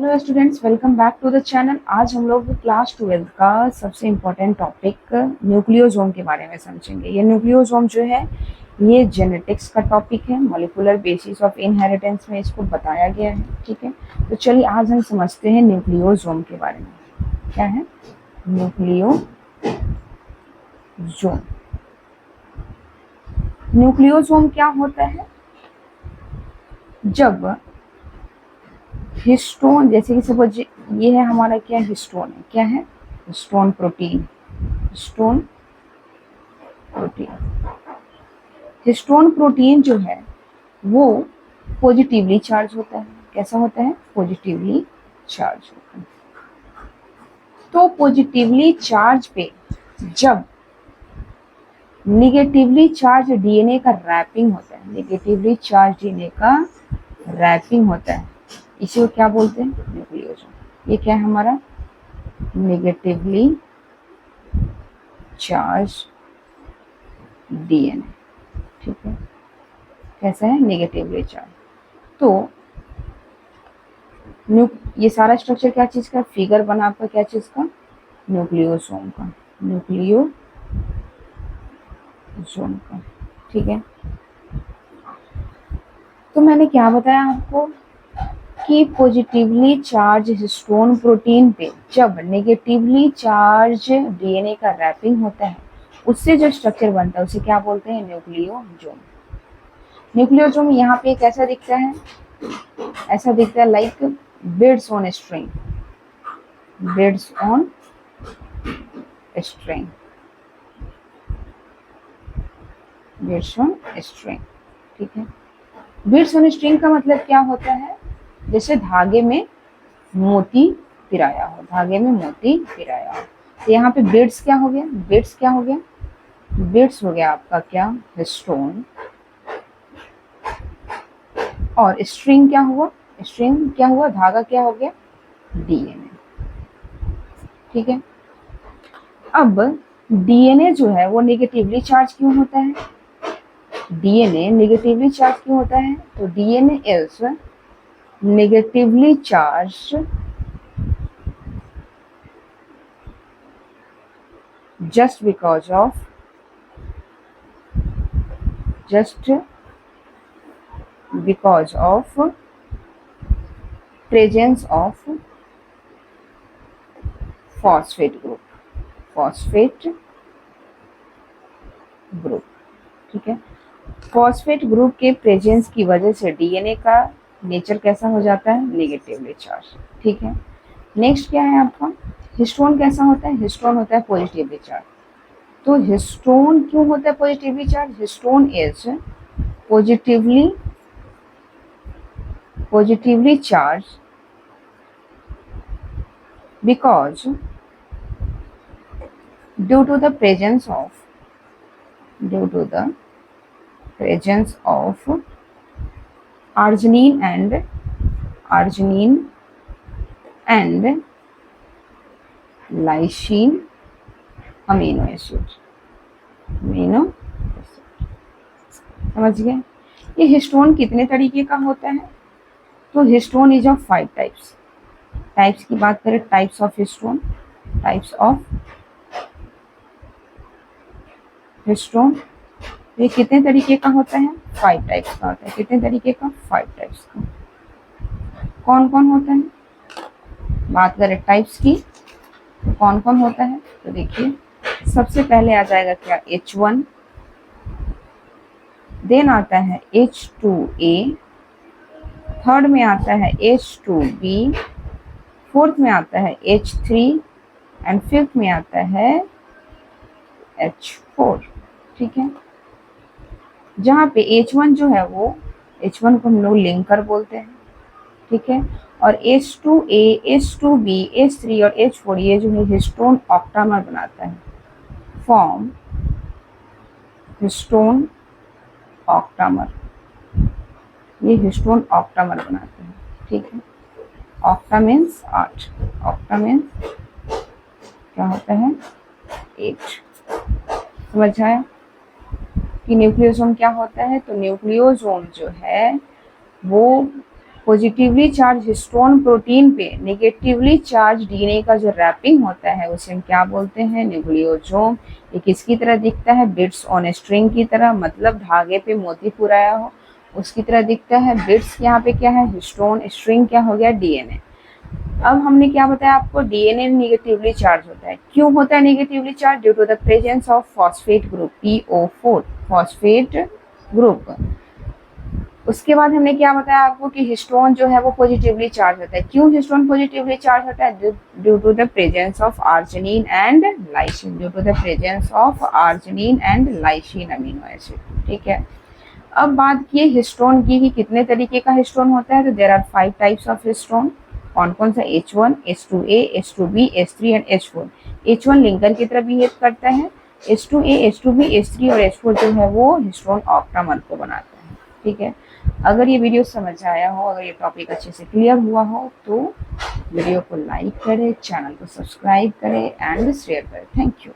Hello students, welcome back to the channel. आज हम लोग क्लास 12 का सबसे इम्पोर्टेंट टॉपिक न्यूक्लियोसोम के बारे में समझेंगे। ये न्यूक्लियोसोम जो है ये जेनेटिक्स का टॉपिक है, मॉलिक्यूलर बेसिस ऑफ इनहेरिटेंस में इसको बताया गया है। ठीक है, तो चलिए आज हम समझते हैं न्यूक्लियोसोम के बारे में। क्या है न्यूक्लियोसोम? न्यूक्लियोसोम क्या होता है? जब हिस्टोन, जैसे कि सपोज ये है हमारा, क्या हिस्टोन है, क्या है histone protein. Histone protein, histone protein जो है वो पॉजिटिवली चार्ज होता है। कैसा होता है? पॉजिटिवली चार्ज होता है। तो पॉजिटिवली चार्ज पे जब निगेटिवली चार्ज डीएनए का रैपिंग होता है, निगेटिवली चार्ज डीएनए का रैपिंग होता है, इसी को क्या बोलते हैं? न्यूक्लियोसोम। ये क्या है हमारा? Negatively charge DNA. ठीक है, कैसा है? Negatively charge. तो ये सारा स्ट्रक्चर क्या चीज का? फिगर बना आपका, क्या चीज का? न्यूक्लियोसोम का, न्यूक्लियोसोम का। ठीक है, तो मैंने क्या बताया आपको कि पॉजिटिवली चार्ज हिस्टोन प्रोटीन पे जब नेगेटिवली चार्ज डीएनए का रैपिंग होता है, उससे जो स्ट्रक्चर बनता है उसे क्या बोलते हैं? न्यूक्लियोसोम। न्यूक्लियोसोम यहाँ पे कैसा दिखता है? ऐसा दिखता है like beads on string, beads on string, beads on string. ठीक है, बीड्स ऑन स्ट्रिंग का मतलब क्या होता है? जैसे धागे में मोती पिराया हो, धागे में मोती पिराया हो। तो यहाँ पे बीड्स क्या हो गया? बीड्स क्या हो गया? बीड्स हो गया आपका क्या? हिस्टोन। और स्ट्रिंग क्या हुआ? स्ट्रिंग क्या हुआ? धागा क्या हो गया? डीएनए। ठीक है, अब डीएनए जो है वो नेगेटिवली चार्ज क्यों होता है? डीएनए नेगेटिवली चार्ज क्यों होता है? तो DNA is negatively charge just because of presence of phosphate group, phosphate group। ठीक है, फॉस्फेट ग्रुप के प्रेजेंस की वजह से डीएनए का नेचर कैसा हो जाता है? Negatively charge. ठीक है, नेक्स्ट क्या है आपका? हिस्टोन कैसा होता है? हिस्टोन होता है पॉजिटिवली चार्ज। तो हिस्टोन क्यों होता है positively charge? Histone is positively charged because due to the presence of arginine and lysine amino acid। समझ गए? ये हिस्टोन कितने तरीके का होता है? तो histone is of 5 types. Types की बात करें, types of histone, types of histone, ये कितने तरीके का होता है? 5 टाइप्स का होता है। कितने तरीके का? 5 टाइप्स का। कौन कौन होता है? बात करें टाइप्स की तो कौन कौन होता है? तो देखिए, सबसे पहले आ जाएगा क्या? H1, देन आता है H2A, थर्ड में आता है H2B, फोर्थ में आता है H3 एंड फिफ्थ में आता है H4। ठीक है, जहाँ पे H1 जो है वो H1 को हम लोग लिंकर बोलते हैं। ठीक है, और H2A, H2B, H3 और H4 ये जो है हिस्टोन ऑक्टामर बनाता है, फॉर्म हिस्टोन ऑक्टामर, ये हिस्टोन ऑक्टामर बनाते हैं। ठीक है, ऑक्टा मीन्स 8, ऑक्टा मीन्स क्या होता है? 8। समझ आया कि न्यूक्लियोसोम क्या होता है? तो न्यूक्लियोसोम जो है वो पॉजिटिवली चार्ज हिस्टोन प्रोटीन पे नेगेटिवली चार्ज डीएनए का जो रैपिंग होता है उसे हम क्या बोलते हैं, न्यूक्लियोसोम। ये किसकी तरह दिखता है, बिट्स ऑन स्ट्रिंग की तरह, मतलब धागे पे मोती पुराया हो उसकी तरह दिखता है। बिट्स यहाँ पे क्या है, हिस्टोन, स्ट्रिंग क्या हो गया, डीएनए। अब हमने क्या बताया आपको, डीएनए नेगेटिवली चार्ज होता है। क्यों होता है negatively charge, due to the presence of phosphate group, PO4 phosphate group. उसके बाद हमने क्या बताया आपको कि हिस्टोन जो है वो पॉजिटिवली चार्ज होता है। क्यों हिस्टोन पॉजिटिवली चार्ज होता है, due to the presence of arginine and lysine, due to the presence of arginine and lysine amino acid. ठीक है, अब बात की हिस्टोन की कि कितने तरीके का हिस्टोन होता है, तो there are 5 types of histone. कौन कौन सा, H1, H2A, H2B, H3 and H4। H1 linker की तरह बिहेव करता है, H2A, H2B, H3 और H4 जो है वो हिस्टोन ऑक्टामर को बनाता है। ठीक है, अगर ये वीडियो समझ आया हो, अगर ये टॉपिक अच्छे से क्लियर हुआ हो तो वीडियो को लाइक करें, चैनल को सब्सक्राइब करें एंड शेयर करें। Thank you.